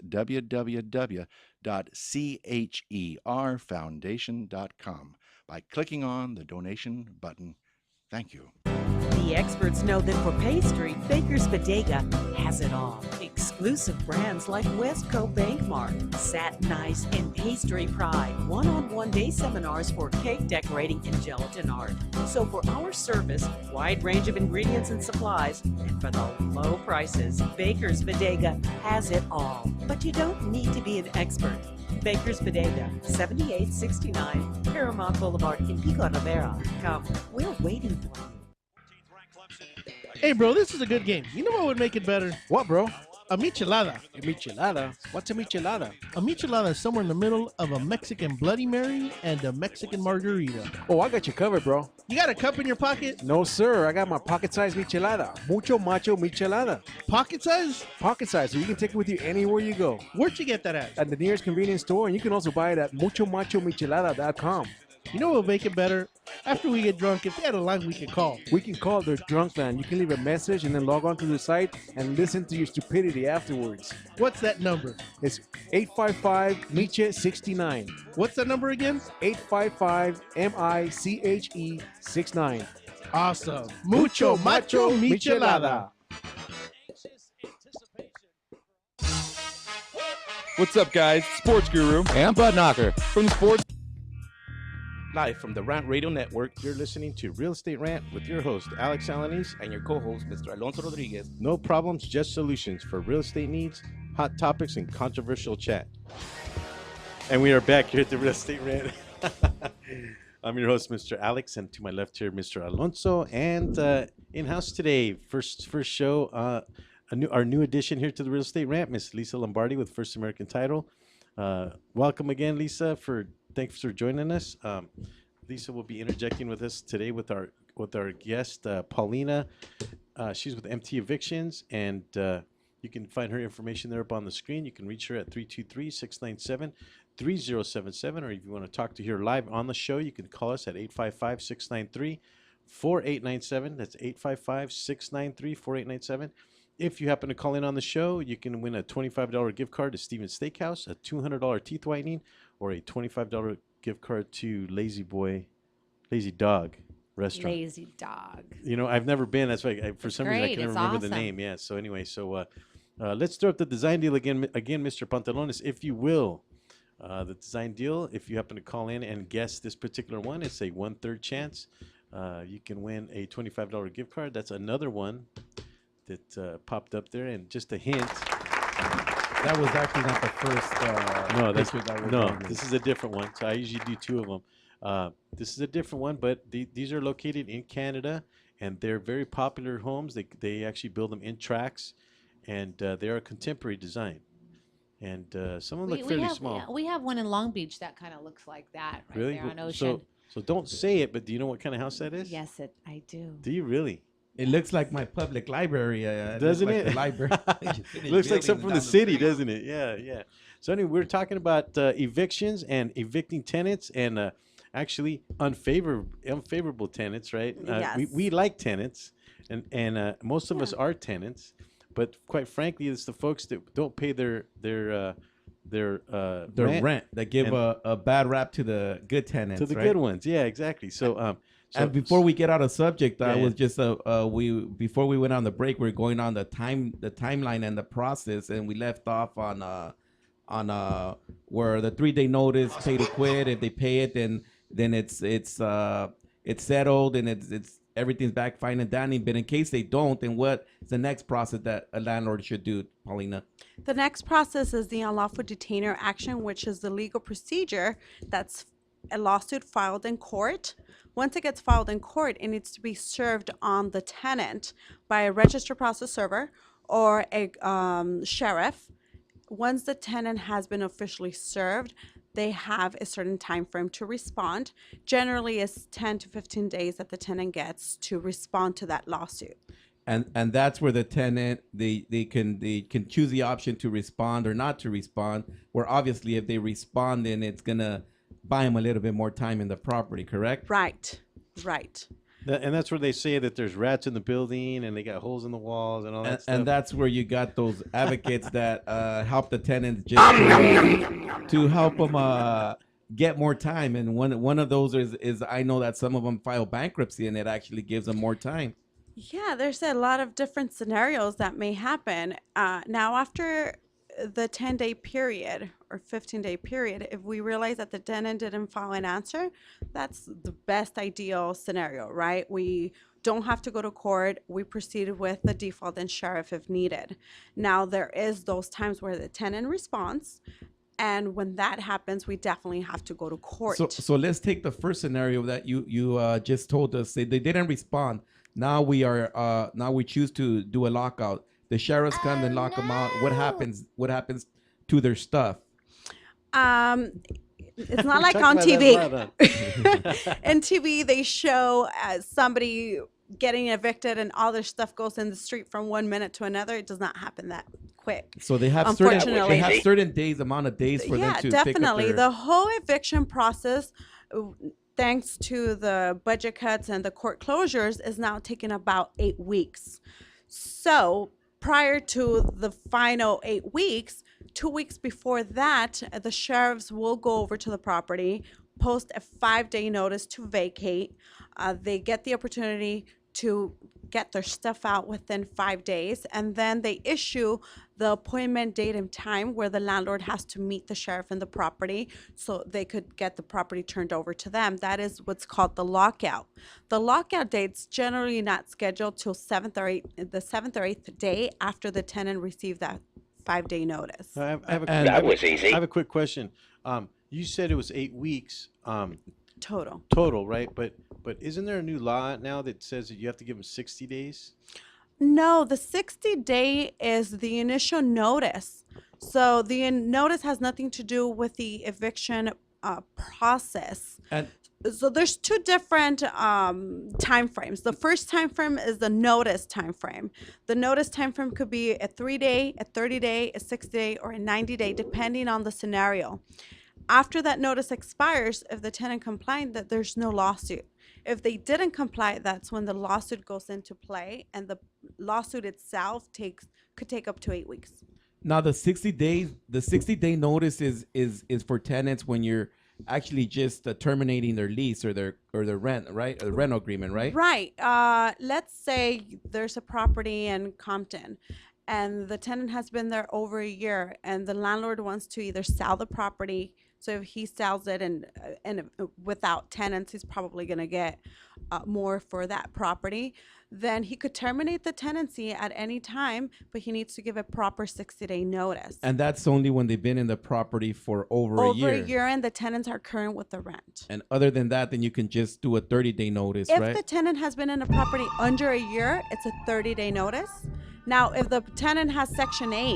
www.cherfoundation.com by clicking on the donation button. Thank you. The experts know that for pastry, Baker's Bodega has it all. Exquisite exclusive brands like Westco Bank Mart, Satin Ice, and Pastry Pride. One-on-one day seminars for cake decorating and gelatin art. So for our service, wide range of ingredients and supplies, and for the low prices, Baker's Bodega has it all. But you don't need to be an expert. Baker's Bodega, 7869 Paramount Boulevard in Pico Rivera. Come, we're waiting for you. Hey, bro, this is a good game. You know what would make it better? What, bro? A michelada. A michelada? What's a michelada? A michelada is somewhere in the middle of a Mexican Bloody Mary and a Mexican margarita. Oh, I got you covered, bro. You got a cup in your pocket? No, sir. I got my pocket-sized michelada. Mucho macho michelada. Pocket size? Pocket size, so you can take it with you anywhere you go. Where'd you get that at? At the nearest convenience store, and you can also buy it at muchomachomichelada.com. You know what will make it better? After we get drunk, if they had a line we could call. We can call their drunk line. You can leave a message and then log on to the site and listen to your stupidity afterwards. What's that number? It's 855-MICHE-69. What's that number again? 855-MICHE-69. Awesome. Mucho macho michelada. What's up, guys? Sports Guru And Butt Knocker. from the Sports. Live from the Rant Radio Network, You're listening to Real Estate Rant with your host, Alex Alanis. and your co-host, Mr. Alonso Rodriguez. No problems, just solutions for real estate needs, hot topics, and controversial chat. And we are back here at the Real Estate Rant. I'm your host, Mr. Alex, and to my left here, Mr. Alonso. And in-house today, first show, our new addition here to the Real Estate Rant, Miss Lisa Lombardi with First American Title. Welcome again, Lisa. Thanks for joining us. Lisa will be interjecting with us today with our guest, Paulina. She's with MT Evictions, and you can find her information there up on the screen. You can reach her at 323-697-3077, or if you want to talk to her live on the show, you can call us at 855-693-4897. That's 855-693-4897. If you happen to call in on the show, you can win a $25 gift card to Stevens Steakhouse, a $200 teeth whitening, or a $25 gift card to Lazy Dog restaurant. Lazy Dog. You know, I've never been. That's why for some reason I great. can't It's remember the awesome. name. Yeah. So anyway, let's throw up the design deal again, Mr. Pantalones, if you will. The design deal, if you happen to call in and guess this particular one, it's a 1/3 chance. You can win a $25 gift card. That's another one that popped up there. And just a hint. That was actually not the first. This is a different one. So I usually do two of them. This is a different one, but these are located in Canada, and they're very popular homes. They actually build them in tracks, and they are a contemporary design. And some of them look fairly small. Yeah, we have one in Long Beach that kind of looks like that right Really? there on Ocean. So don't say it, but do you know what kind of house that is? Yes, I do. Do you really? It looks like my public library. Doesn't like it? The library. Looks like something from the city, doesn't it? Yeah, yeah. So anyway, we're talking about evictions and evicting tenants, and actually unfavorable tenants, right? Yes. We like tenants, and most of us are tenants, but quite frankly, it's the folks that don't pay their rent that give a bad rap to the good tenants. to the right? good ones. Yeah, exactly. So and before we get out of subject, I Yeah, was just before we went on the break, we are going on the timeline and the process, and we left off on where the 3-day notice, pay to quit. If they pay it, then it's settled and it's everything's back fine and dandy. But in case they don't, then what's the next process that a landlord should do, Paulina? The next process is the unlawful detainer action, which is the legal procedure that's a lawsuit filed in court. Once it gets filed in court, it needs to be served on the tenant by a registered process server or a sheriff. Once the tenant has been officially served, they have a certain time frame to respond. Generally, it's 10 to 15 days that the tenant gets to respond to that lawsuit. And that's where the tenant they can choose the option to respond or not to respond. Where obviously if they respond, then it's gonna buy them a little bit more time in the property. Correct? Right. and that's where they say that there's rats in the building and they got holes in the walls and all that stuff. And that's where you got those advocates that help the tenants just to help them get more time. And one of those is I know that some of them file bankruptcy, and it actually gives them more time. Yeah, there's a lot of different scenarios that may happen. Now, after the 10-day period or 15-day period, if we realize that the tenant didn't file an answer, that's the best ideal scenario, right? We don't have to go to court. We proceed with the default and sheriff if needed. Now, there is those times where the tenant responds, and when that happens, we definitely have to go to court. So let's take the first scenario that you just told us. Say they didn't respond. Now we choose to do a lockout. The sheriffs come and lock them out. What happens? What happens to their stuff? It's not like on TV. In TV, they show somebody getting evicted and all their stuff goes in the street from 1 minute to another. It does not happen that quick. So they have certain days, amount of days for them to definitely. pick up their... The whole eviction process, thanks to the budget cuts and the court closures, is now taking about 8 weeks. So prior to the final 8 weeks, 2 weeks before that, the sheriffs will go over to the property, post a 5-day notice to vacate. They get the opportunity to get their stuff out within 5 days, and then they issue the appointment date and time where the landlord has to meet the sheriff in the property so they could get the property turned over to them. That is what's called the lockout. The lockout date's generally not scheduled till the 7th or 8th day after the tenant received that 5-day notice. That was easy. I have a quick question. You said it was 8 weeks. Total, right? But isn't there a new law now that says that you have to give them 60 days? No, the 60-day is the initial notice. So the notice has nothing to do with the eviction process. And so there's two different time frames. The first time frame is the notice time frame. The notice time frame could be a 3-day, a 30-day, a 60-day, or a 90-day, depending on the scenario. After that notice expires, if the tenant complied, that there's no lawsuit. If they didn't comply, that's when the lawsuit goes into play, and the lawsuit itself could take up to 8 weeks. Now the 60-day notice is for tenants when you're actually just terminating their lease or their rent, right? Or the rental agreement, right? Right. Let's say there's a property in Compton, and the tenant has been there over a year, and the landlord wants to either sell the property. So if he sells it and without tenants, he's probably going to get more for that property. Then he could terminate the tenancy at any time, but he needs to give a proper 60-day notice. And that's only when they've been in the property for over a year. Over a year, and the tenants are current with the rent. And other than that, then you can just do a 30-day notice, If right? the tenant has been in a property under a year, it's a 30-day notice. Now, if the tenant has Section 8,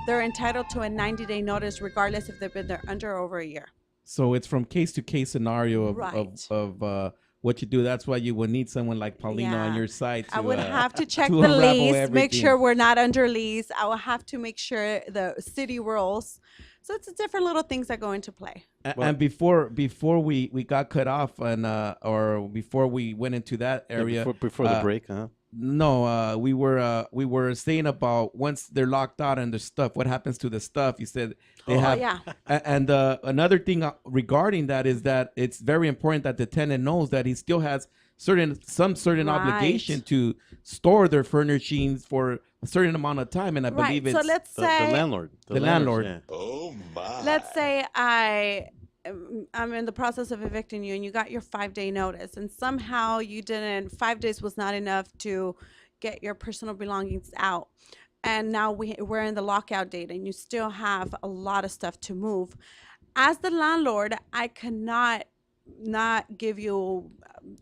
they're entitled to a 90-day notice regardless if they've been there under or over a year. So it's from case to case scenario of what you do. That's why you would need someone like Paulina on your side. I would have to check to the unravel lease, make everything. sure we're not under lease. I will have to make sure the city rules. So it's different little things that go into play. And before we got cut off and or before we went into that area before the break, huh? No, we were saying about once they're locked out and the stuff, what happens to the stuff? You said they have. Yeah. And another thing regarding that is that it's very important that the tenant knows that he still has some certain obligation to store their furnishings for a certain amount of time, and I believe it's so let's say the landlord. The landlord. Yeah. Oh my. Let's say I'm in the process of evicting you and you got your 5-day notice, and somehow you didn't, 5 days was not enough to get your personal belongings out. And now we're in the lockout date and you still have a lot of stuff to move. As the landlord, I cannot not give you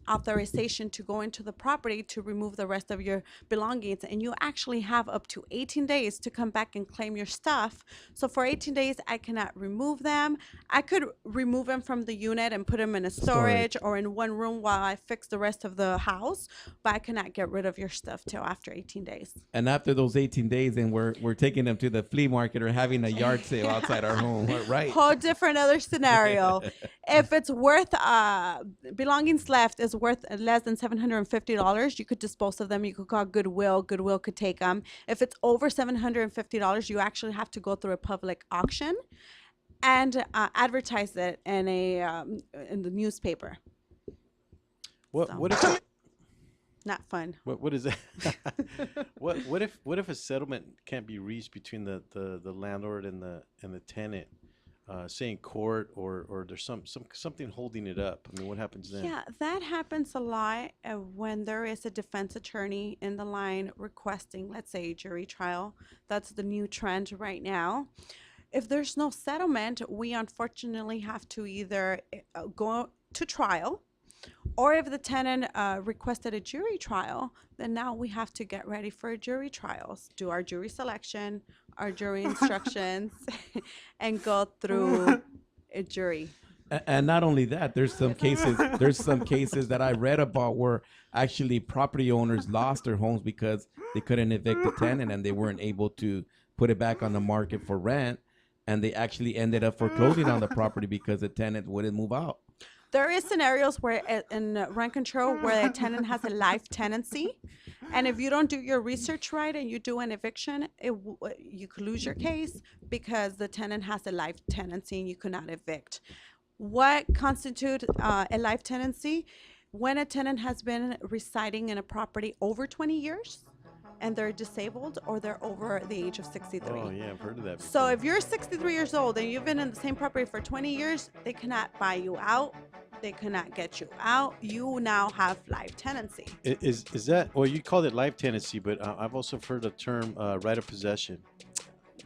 authorization to go into the property to remove the rest of your belongings, and you actually have up to 18 days to come back and claim your stuff. So for 18 days I cannot remove them. I could remove them from the unit and put them in a storage or in one room while I fix the rest of the house, but I cannot get rid of your stuff till after 18 days. And after those 18 days, then we're taking them to the flea market or having a yard sale outside our home, right? Whole different other scenario. If it's worth belongings left is worth less than $750, you could dispose of them. You could call Goodwill. Goodwill could take them. If it's over $750, you actually have to go through a public auction and advertise it in the newspaper. What if Not fun. What is that? What if a settlement can't be reached between the landlord and the tenant, say in court, or there's something holding it up? I mean, what happens then? Yeah, that happens a lot when there is a defense attorney in the line requesting, let's say, a jury trial. That's the new trend right now. If there's no settlement, we unfortunately have to either go to trial, or if the tenant requested a jury trial, then now we have to get ready for jury trials, do our jury selection, our jury instructions, and go through a jury. And not only that, there's some cases that I read about where actually property owners lost their homes because they couldn't evict the tenant and they weren't able to put it back on the market for rent, and they actually ended up foreclosing on the property because the tenant wouldn't move out. There is scenarios where in rent control where a tenant has a life tenancy, and if you don't do your research right and you do an eviction, you could lose your case because the tenant has a life tenancy and you could not evict. What constitutes a life tenancy? When a tenant has been residing in a property over 20 years and they're disabled or they're over the age of 63. Oh yeah, I've heard of that before. So if you're 63 years old and you've been in the same property for 20 years, they cannot buy you out. They cannot get you out. You now have life tenancy. Is that, well, you called it life tenancy, but I've also heard the term right of possession.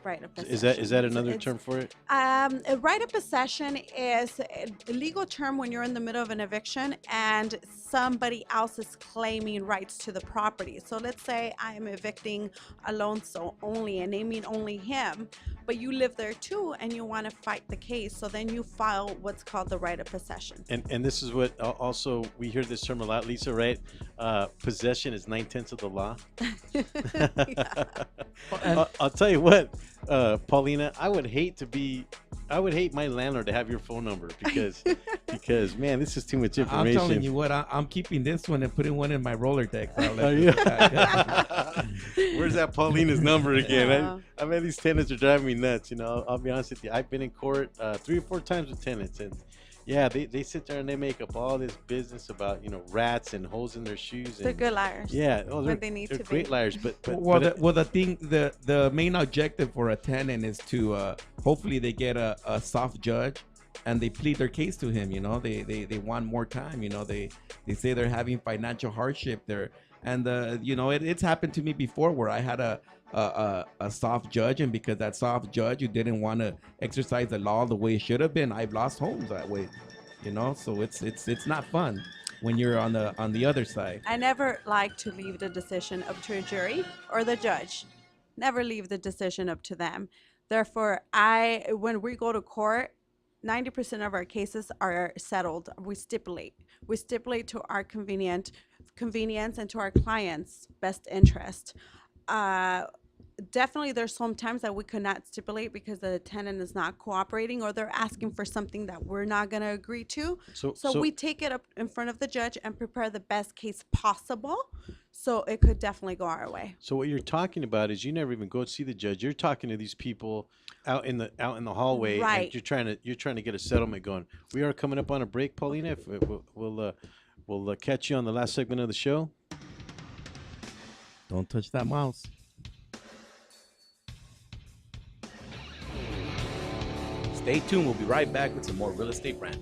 Right of possession. Is that another term for it? A right of possession is a legal term when you're in the middle of an eviction and somebody else is claiming rights to the property. So let's say I am evicting Alonso only and naming only him, but you live there too and you want to fight the case. So then you file what's called the right of possession. And this is what also we hear this term a lot, Lisa, right? Possession is 9/10 of the law. I'll tell you what, Paulina, I would hate my landlord to have your phone number because man, this is too much information. I'm telling you what, I'm keeping this one and putting one in my Rolodex. Where's that Paulina's number again? Yeah. I mean, these tenants are driving me nuts. You know, I'll be honest with you. I've been in court 3 or 4 times with tenants, and yeah, they sit there and they make up all this business about, you know, rats and holes in their shoes. And, They're good liars. Yeah, when they need they're to great be. liars. But the main objective for a tenant is to hopefully they get a soft judge and they plead their case to him. You know, they want more time. You know, they say they're having financial hardship there, and you know, it's happened to me before where I had a soft judge, and because that soft judge who didn't want to exercise the law the way it should have been, I've lost homes that way. You know, so it's not fun when you're on the other side. I never like to leave the decision up to a jury or the judge. Never leave the decision up to them. Therefore, when we go to court, 90% of our cases are settled. We stipulate to our convenience and to our clients' best interest. Definitely there's some times that we could not stipulate because the tenant is not cooperating or they're asking for something that we're not going to agree to. So we take it up in front of the judge and prepare the best case possible, so it could definitely go our way. So what you're talking about is you never even go see the judge. You're talking to these people out in the hallway, right? And you're trying to get a settlement going. We are coming up on a break, Paulina. If we'll catch you on the last segment of the show. Don't touch that mouse. Stay tuned. We'll be right back with some more real estate rant.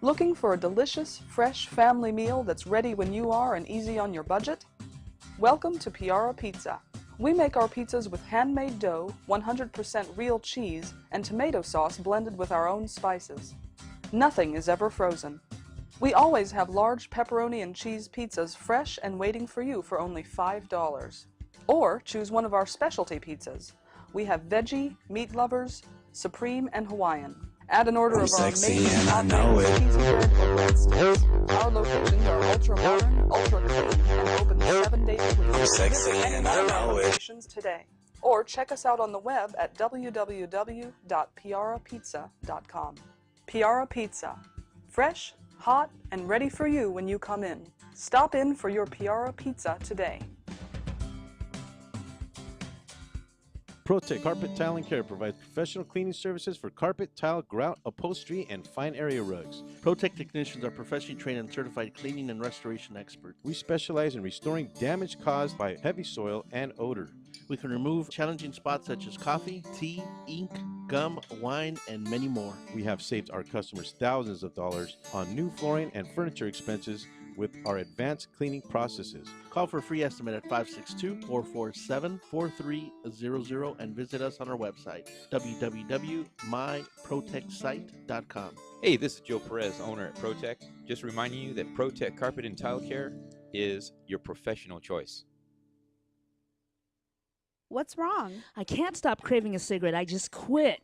Looking for a delicious, fresh family meal that's ready when you are and easy on your budget? Welcome to Piara Pizza. We make our pizzas with handmade dough, 100% real cheese, and tomato sauce blended with our own spices. Nothing is ever frozen. We always have large pepperoni and cheese pizzas fresh and waiting for you for only $5. Or choose one of our specialty pizzas. We have veggie, meat lovers, supreme, and Hawaiian. Add an order of our amazing cheesy bread or breadsticks. Our locations are ultra modern, ultra clean, and open 7 days a week. Visit any of our locations today. Or check us out on the web at www.piarapizza.com. Piara Pizza. Fresh, hot, and ready for you when you come in. Stop in for your Piara Pizza today. ProTech Carpet Tile and Care provides professional cleaning services for carpet, tile, grout, upholstery, and fine area rugs. ProTech technicians are professionally trained and certified cleaning and restoration experts. We specialize in restoring damage caused by heavy soil and odor. We can remove challenging spots such as coffee, tea, ink, gum, wine, and many more. We have saved our customers thousands of dollars on new flooring and furniture expenses with our advanced cleaning processes. Call for a free estimate at 562-447-4300 and visit us on our website, www.myprotectsite.com. Hey, this is Joe Perez, owner at ProTech. Just reminding you that ProTech Carpet and Tile Care is your professional choice. What's wrong? I can't stop craving a cigarette. I just quit.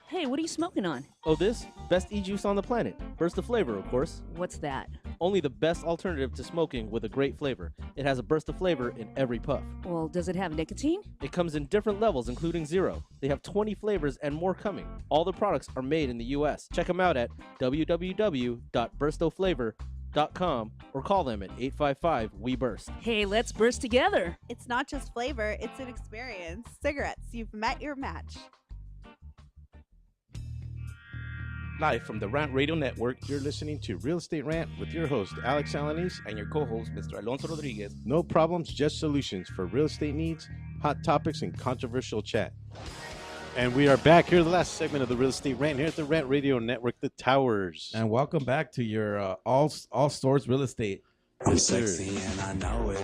Hey, what are you smoking on? Oh, this? Best e-juice on the planet. Burst of flavor, of course. What's that? Only the best alternative to smoking with a great flavor. It has a burst of flavor in every puff. Well, does it have nicotine? It comes in different levels, including 0. They have 20 flavors and more coming. All the products are made in the U.S. Check them out at www.burstoflavor.com or call them at 855-WE-BURST. Hey, let's burst together. It's not just flavor, it's an experience. Cigarettes, you've met your match. Live from the Rant Radio Network, you're listening to Real Estate Rant with your host, Alex Alanis, and your co-host, Mr. Alonso Rodriguez. No problems, just solutions for real estate needs, hot topics, and controversial chat. And we are back here, the last segment of the Real Estate Rant here at the Rant Radio Network, The Towers. And welcome back to your all stores real estate. Yes, sexy and I know it.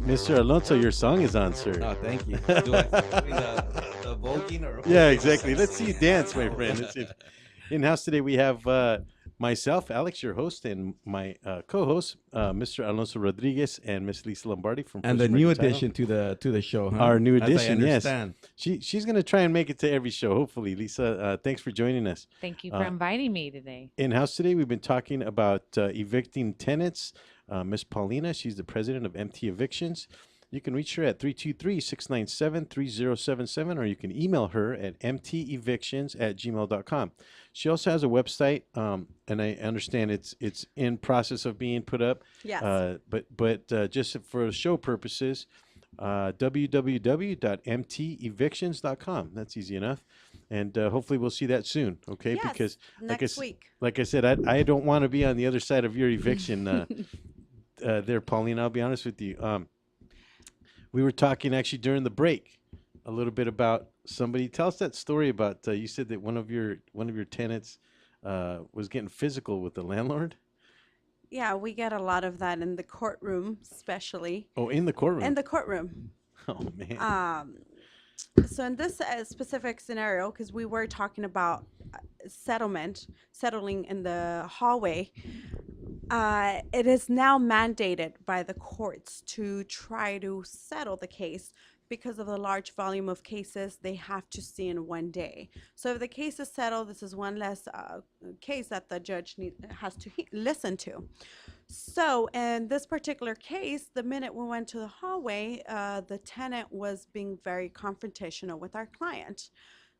Mr. Alonso, your song is on, sir. Oh, thank you. Do I the voguing or? Yeah, exactly. Let's see you dance, my friend. Let's see. In-house today, we have myself, Alex, your host, and my co-host, Mr. Alonso Rodriguez, and Miss Lisa Lombardi from. And the new addition to the show, huh? Our new addition, yes. She's going to try and make it to every show, hopefully. Lisa, thanks for joining us. Thank you for inviting me today. In-house today, we've been talking about evicting tenants. Miss Paulina, she's the president of MT Evictions. You can reach her at 323-697-3077, or you can email her at mtevictions@gmail.com. She also has a website, and I understand it's in process of being put up. Yes. But just for show purposes, www.mtevictions.com. That's easy enough. And hopefully we'll see that soon, okay? Yes, because next week. Like I said, I don't want to be on the other side of your eviction there, Pauline. I'll be honest with you. We were talking actually during the break a little bit about somebody. Tell us that story about you said that one of your tenants was getting physical with the landlord. Yeah, we get a lot of that in the courtroom, especially. Oh, in the courtroom. In the courtroom. Oh man. So in this specific scenario, because we were talking about settling in the hallway, it is now mandated by the courts to try to settle the case because of the large volume of cases they have to see in one day. So if the case is settled, this is one less case that the judge has to listen to. So in this particular case, the minute we went to the hallway, the tenant was being very confrontational with our client.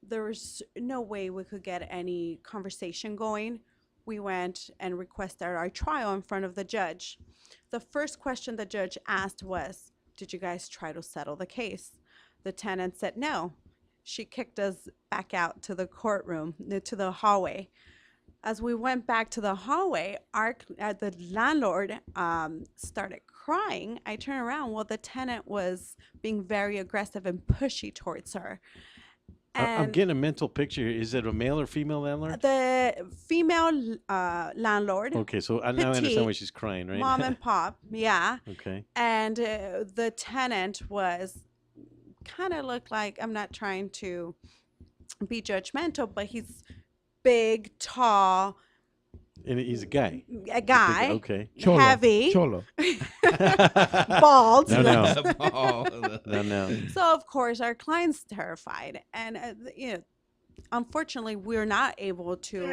There was no way we could get any conversation going. We went and requested our trial in front of the judge. The first question the judge asked was, did you guys try to settle the case? The tenant said no. She kicked us back out to the courtroom, to the hallway. As we went back to the hallway, the landlord started crying. I turned around. Well, the tenant was being very aggressive and pushy towards her. I'm getting a mental picture. Is it a male or female landlord? The female landlord. Okay, so now I understand why she's crying, right? Mom and pop, yeah. Okay. And the tenant was kind of looked like, I'm not trying to be judgmental, but he's big, tall. And he's a guy. A guy. Okay. Cholo. Heavy. Cholo. Bald. No. So of course our client's terrified, and unfortunately we're not able to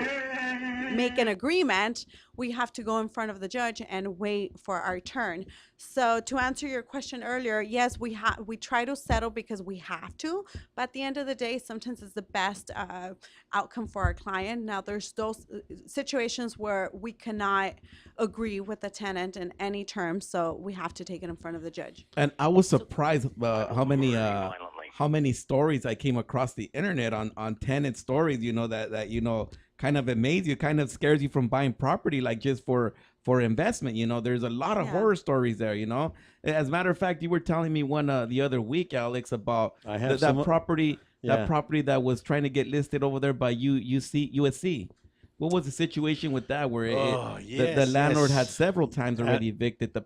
make an agreement. We have to go in front of the judge and wait for our turn. So to answer your question earlier, yes, we try to settle because we have to, but at the end of the day, sometimes it's the best outcome for our client. Now there's those situations where we cannot agree with the tenant in any terms, so we have to take it in front of the judge. And I was surprised how many how many stories I came across the internet on tenant stories, that kind of amaze you, kind of scares you from buying property, like just for investment. There's a lot of horror stories there. As a matter of fact, you were telling me one the other week, Alex, about I have that some- property Yeah. that property that was trying to get listed over there by USC. What was the situation with that? Where the yes, landlord had yes. several times already evicted the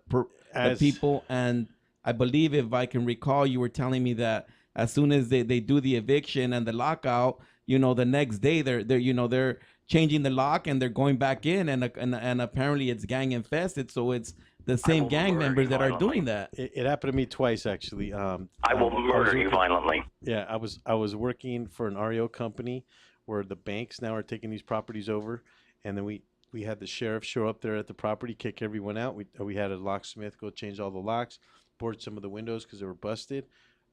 people, and I believe, if I can recall, you were telling me that as soon as they do the eviction and the lockout, the next day they're changing the lock and they're going back in, and apparently it's gang infested, so it's the same gang members that are doing that. It happened to me twice, actually. I will murder you violently. Yeah, I was working for an REO company where the banks now are taking these properties over, and then we had the sheriff show up there at the property, kick everyone out. We had a locksmith go change all the locks, board some of the windows because they were busted.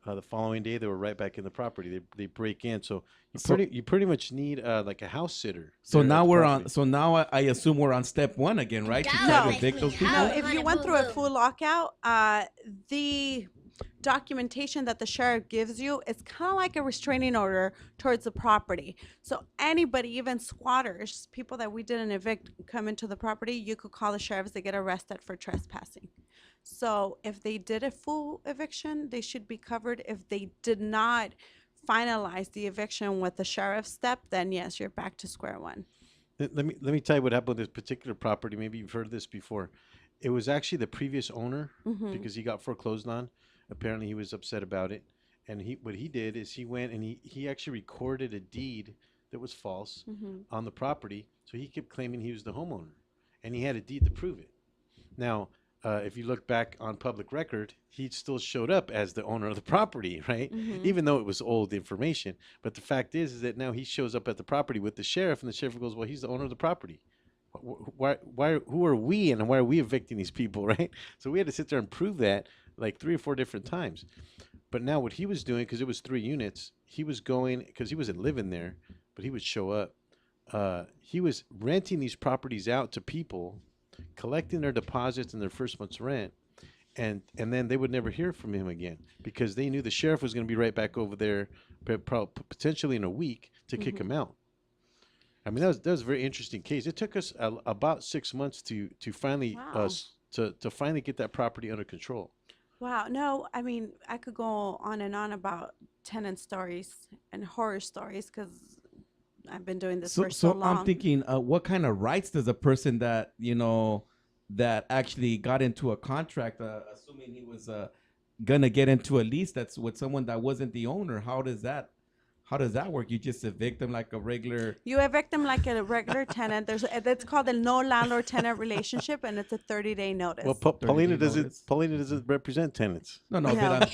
The following day, they were right back in the property. They break in, so you pretty much need like a house sitter. So there at now the we're property. on. So now I assume we're on step one again, right? To try to evict those people. No, if you went through a full lockout, the documentation that the sheriff gives you is kind of like a restraining order towards the property. So anybody, even squatters, people that we didn't evict, come into the property, you could call the sheriffs. They get arrested for trespassing. So if they did a full eviction, they should be covered. If they did not finalize the eviction with the sheriff's step, then yes, you're back to square one. Let me tell you what happened with this particular property. Maybe you've heard this before. It was actually the previous owner because he got foreclosed on. Apparently, he was upset about it, and what he did is he went and he actually recorded a deed that was false on the property. So he kept claiming he was the homeowner, and he had a deed to prove it. Now, if you look back on public record, he still showed up as the owner of the property, right? Even though it was old information. But the fact is that now he shows up at the property with the sheriff, and the sheriff goes, "Well, he's the owner of the property. Why? Who are we, and why are we evicting these people, right?" So we had to sit there and prove that like 3 or 4 different times. But now what he was doing, because it was 3 units, he was going, because he wasn't living there, but he would show up. He was renting these properties out to people, collecting their deposits and their first month's rent, and then they would never hear from him again because they knew the sheriff was going to be right back over there, potentially in a week, to kick him out. I mean, that was a very interesting case. It took us about 6 months to finally to finally get that property under control. Wow. No, I mean, I could go on and on about tenant stories and horror stories because I've been doing this for so long. I'm thinking, what kind of rights does a person that that actually got into a contract, assuming he was gonna get into a lease that's with someone that wasn't the owner? How does that work? You just evict them like a regular. You evict them like a regular tenant. It's called a no landlord tenant relationship, and it's a 30-day notice. Well, Paulina doesn't represent tenants. No, but I'm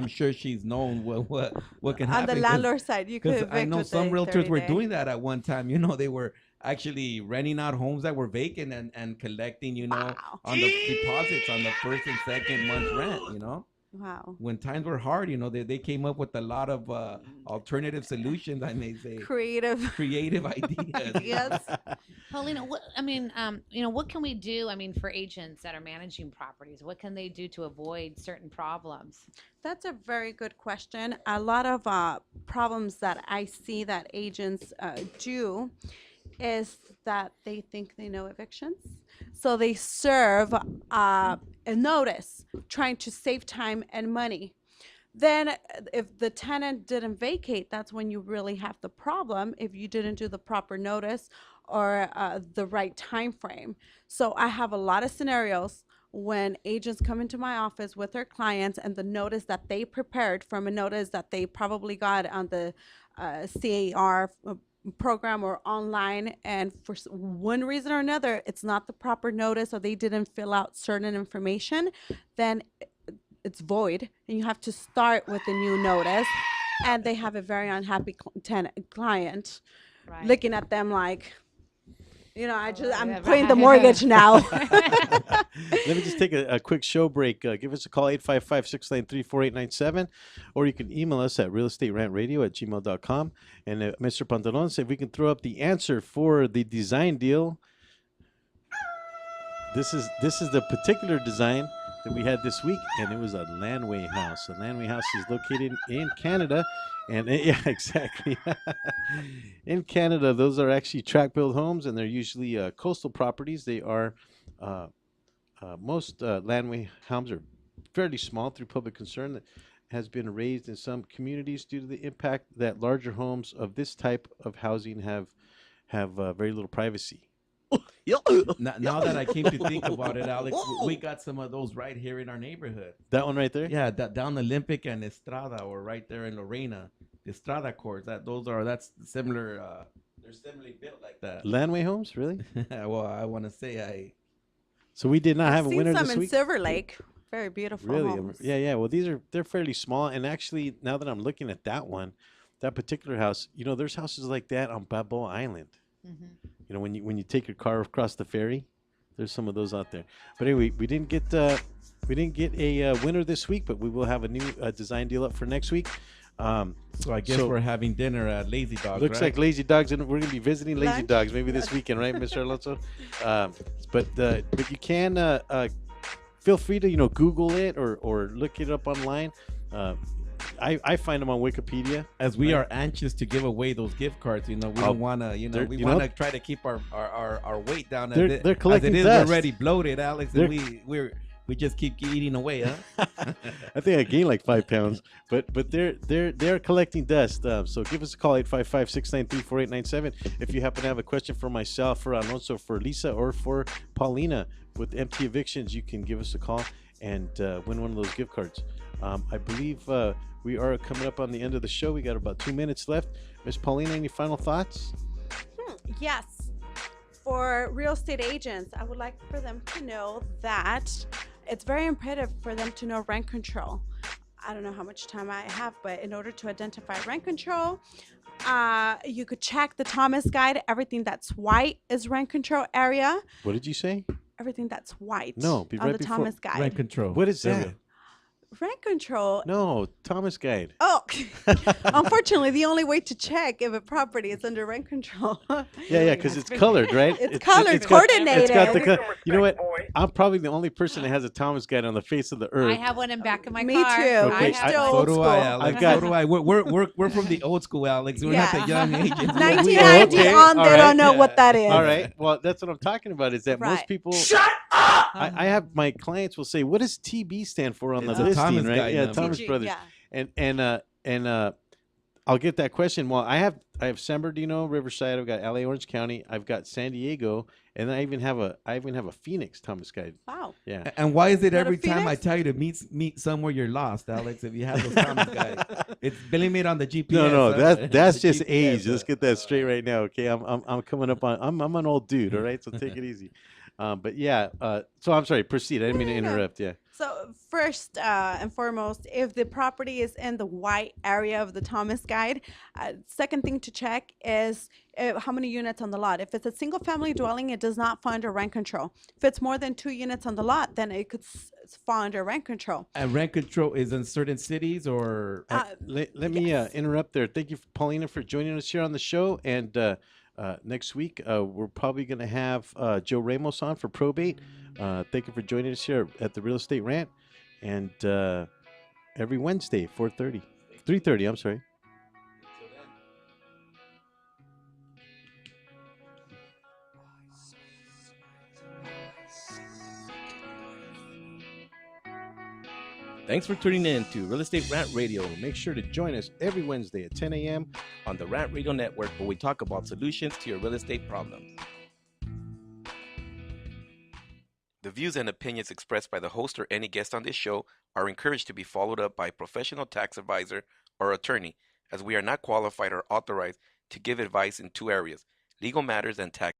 sure she's known what can happen. On the landlord side, you could evict. I know some realtors were 30-day. doing that at one time. They were actually renting out homes that were vacant and collecting, on the deposits on the first and second month's rent. Wow. When times were hard, they came up with a lot of alternative solutions, I may say. Creative ideas. Yes. Paulina, what can we do? I mean, for agents that are managing properties, what can they do to avoid certain problems? That's a very good question. A lot of problems that I see that agents do is that they think they know evictions. So they serve a notice trying to save time and money. Then if the tenant didn't vacate, that's when you really have the problem if you didn't do the proper notice or the right time frame. So I have a lot of scenarios when agents come into my office with their clients and the notice that they prepared from a notice that they probably got on the CAR program or online, and for one reason or another it's not the proper notice or they didn't fill out certain information, then it's void and you have to start with a new notice, and they have a very unhappy client looking at them like, I'm paying the mortgage now. Let me just take a quick show break. Give us a call, 855-693-4897, or you can email us at realestaterantradio@gmail.com. And Mr. Pantalon said we can throw up the answer for the design deal. This is the particular design that we had this week, and it was a landway house. A landway house is located in Canada, and yeah, exactly. In Canada, those are actually tract-built homes, and they're usually coastal properties. They are most landway homes are fairly small through public concern that has been raised in some communities due to the impact that larger homes of this type of housing have very little privacy. Now that I came to think about it, Alex, we got some of those right here in our neighborhood. That one right there? Yeah, down Olympic and Estrada, or right there in Lorena, the Estrada courts. That's similar. They're similarly built like that. Landway homes, really? Well, I want to say So we did not have a Seen winner some this in week. Silver Lake. Very beautiful Really? homes. Yeah. Well, they're fairly small, and actually, now that I'm looking at that one, that particular house, there's houses like that on Balboa Island. When you take your car across the ferry, there's some of those out there. But anyway, we didn't get a winner this week, but we will have a new design deal up for next week. So I guess we're having dinner at Lazy Dogs. Looks right? like Lazy Dogs, and we're going to be visiting Lazy Lunch? Dogs maybe this weekend, right, Mr. Alonso? But you can feel free to Google it or look it up online. I find them on Wikipedia. As we are anxious to give away those gift cards, we don't want to, we want to try to keep our weight down. They're collecting as it is dust. already bloated, Alex, and we just keep eating away, huh? I think I gained like 5 pounds, but they're collecting dust. So give us a call 855-693-4897 if you happen to have a question for myself, for Alonso, for Lisa, or for Paulina with empty evictions. You can give us a call and win one of those gift cards. I believe we are coming up on the end of the show. We got about 2 minutes left. Miss Paulina, any final thoughts? Yes. For real estate agents, I would like for them to know that it's very imperative for them to know rent control. I don't know how much time I have, but in order to identify rent control, you could check the Thomas Guide. Everything that's white is rent control area. What did you say? Everything that's white No, be on right the before Thomas Guide. Rent control. What is that? Rent control. No, Thomas Guide. Oh, unfortunately, the only way to check if a property is under rent control. Yeah, because it's colored, right? It's colored, coordinated. It's got the you know what? I'm probably the only person that has a Thomas Guide on the face of the earth. I have one in back of my Me car. too. Okay, I'm still So old do school. I, Alex. I've got- So do I. We're from the old school, Alex. We're not the young agents. 1990 Okay, on, all they right. don't know what that is. All right. Well, that's what I'm talking about. Is that most Right. people? Shut up! I have my clients will say, "What does TB stand for on It's the a listing?" Thomas Right? Guide Yeah, number. Thomas TG, Brothers. yeah. And I'll get that question. Well, I have San Bernardino, Riverside. I've got LA, Orange County. I've got San Diego, and I even have a Phoenix Thomas Guide. Wow. Yeah. And why is it Not a every time I Phoenix? tell you to meet somewhere you're lost, Alex? If you have those Thomas guys, it's billing it on the GPS. No, that's The just GPS, age. Let's get that straight right now, okay? I'm coming up on. I'm an old dude, all right. So take it easy. But yeah. So I'm sorry. Proceed. I didn't mean to interrupt. Yeah. So first and foremost, if the property is in the white area of the Thomas Guide, second thing to check is how many units on the lot. If it's a single family dwelling, it does not fall under rent control. If it's more than 2 units on the lot, then it could fall under rent control. And rent control is in certain cities, or Let me interrupt there. Thank you, Paulina, for joining us here on the show. And next week, we're probably going to have Joe Ramos on for probate. Thank you for joining us here at the Real Estate Rant. And every Wednesday, 3:30, I'm sorry. Thanks for tuning in to Real Estate Rant Radio. Make sure to join us every Wednesday at 10 a.m. on the Rant Radio Network, where we talk about solutions to your real estate problems. The views and opinions expressed by the host or any guest on this show are encouraged to be followed up by a professional tax advisor or attorney, as we are not qualified or authorized to give advice in two areas: legal matters and tax.